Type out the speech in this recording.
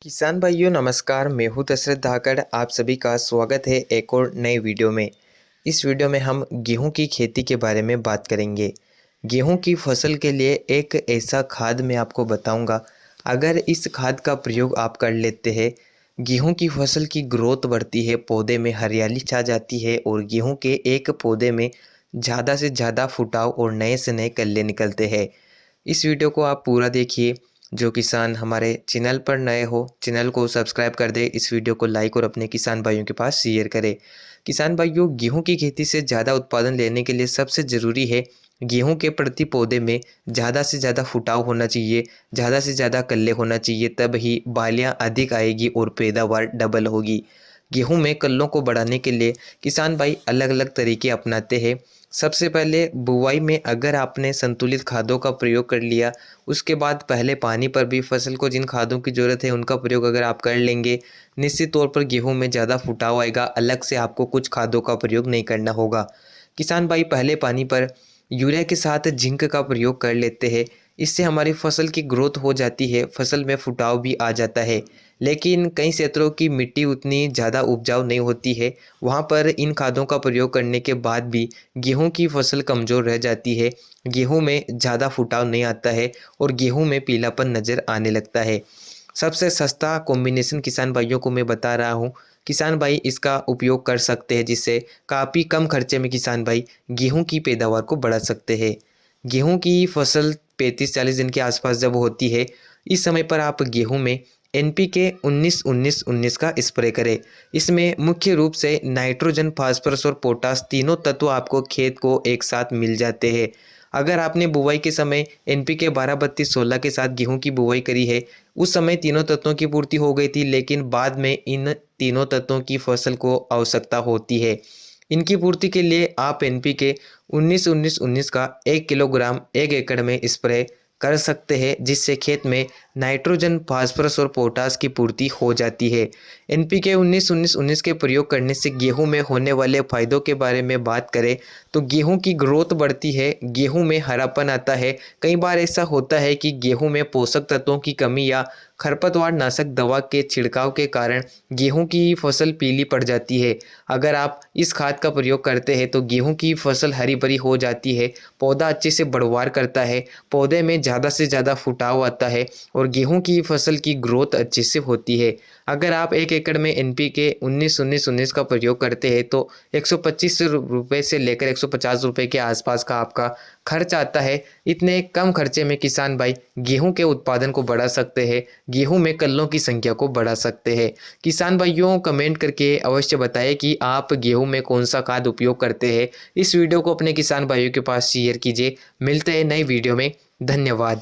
किसान भाइयों नमस्कार। मैं हूं दशरथ धाकड़। आप सभी का स्वागत है एक और नए वीडियो में। इस वीडियो में हम गेहूं की खेती के बारे में बात करेंगे। गेहूं की फसल के लिए एक ऐसा खाद मैं आपको बताऊंगा, अगर इस खाद का प्रयोग आप कर लेते हैं, गेहूं की फसल की ग्रोथ बढ़ती है, पौधे में हरियाली छा जाती है और गेहूं के एक पौधे में ज़्यादा से ज़्यादा फुटाव और नए से नए कल्ले निकलते हैं। इस वीडियो को आप पूरा देखिए। जो किसान हमारे चैनल पर नए हो, चैनल को सब्सक्राइब कर दे, इस वीडियो को लाइक और अपने किसान भाइयों के पास शेयर करें। किसान भाइयों, गेहूं की खेती से ज़्यादा उत्पादन लेने के लिए सबसे ज़रूरी है गेहूं के प्रति पौधे में ज़्यादा से ज़्यादा फुटाव होना चाहिए, ज़्यादा से ज़्यादा कल्ले होना चाहिए, तब ही बालियाँ अधिक आएगी और पैदावार डबल होगी। गेहूं में कल्लों को बढ़ाने के लिए किसान भाई अलग अलग तरीके अपनाते हैं। सबसे पहले बुवाई में अगर आपने संतुलित खादों का प्रयोग कर लिया, उसके बाद पहले पानी पर भी फसल को जिन खादों की ज़रूरत है उनका प्रयोग अगर आप कर लेंगे, निश्चित तौर पर गेहूं में ज़्यादा फुटाव आएगा। अलग से आपको कुछ खादों का प्रयोग नहीं करना होगा। किसान भाई पहले पानी पर यूरिया के साथ जिंक का प्रयोग कर लेते हैं। इससे हमारी फसल की ग्रोथ हो जाती है, फसल में फुटाव भी आ जाता है। लेकिन कई क्षेत्रों की मिट्टी उतनी ज़्यादा उपजाऊ नहीं होती है, वहाँ पर इन खादों का प्रयोग करने के बाद भी गेहूं की फसल कमज़ोर रह जाती है, गेहूं में ज़्यादा फुटाव नहीं आता है और गेहूं में पीलापन नज़र आने लगता है। सबसे सस्ता कॉम्बिनेशन किसान भाइयों को मैं बता रहा हूँ। किसान भाई इसका उपयोग कर सकते हैं, जिससे काफ़ी कम खर्चे में किसान भाई गेहूं की पैदावार को बढ़ा सकते हैं। गेहूं की फसल 35-40 दिन के आसपास जब होती है, इस समय पर आप गेहूं में NPK 19-19-19 का स्प्रे करें। इसमें मुख्य रूप से नाइट्रोजन, फास्फोरस और पोटास तीनों तत्व आपको खेत को एक साथ मिल जाते हैं। अगर आपने बुवाई के समय NPK 12-32-16 के साथ गेहूं की बुवाई करी है, उस समय तीनों तत्वों की पूर्ति हो गई थी, लेकिन बाद में इन तीनों तत्वों की फसल को आवश्यकता होती है। इनकी पूर्ति के लिए आप NPK 19-19-19 का 1 किलोग्राम 1 एकड़ में स्प्रे कर सकते हैं, जिससे खेत में नाइट्रोजन, फास्फोरस और पोटास की पूर्ति हो जाती है। NPK 19-19-19 के प्रयोग करने से गेहूं में होने वाले फायदों के बारे में बात करें तो गेहूं की ग्रोथ बढ़ती है, गेहूं में हरापन आता है। कई बार ऐसा होता है कि गेहूं में पोषक तत्वों की कमी या खरपतवार नाशक दवा के छिड़काव के कारण गेहूं की फसल पीली पड़ जाती है। अगर आप इस खाद का प्रयोग करते हैं तो गेहूं की फसल हरी भरी हो जाती है, पौधा अच्छे से बढ़वार करता है, पौधे में ज़्यादा से ज़्यादा फुटाव आता है और गेहूं की फसल की ग्रोथ अच्छे से होती है। अगर आप 1 एकड़ में NPK 19-19-19 का प्रयोग करते हैं तो 125 रुपये से लेकर 150 रुपये के आसपास का आपका खर्च आता है। इतने कम खर्चे में किसान भाई गेहूं के उत्पादन को बढ़ा सकते हैं, गेहूं में कल्लों की संख्या को बढ़ा सकते हैं। किसान भाइयों कमेंट करके अवश्य बताएं कि आप गेहूं में कौन सा खाद उपयोग करते हैं। इस वीडियो को अपने किसान भाइयों के पास शेयर कीजिए। मिलते हैं नई वीडियो में। धन्यवाद।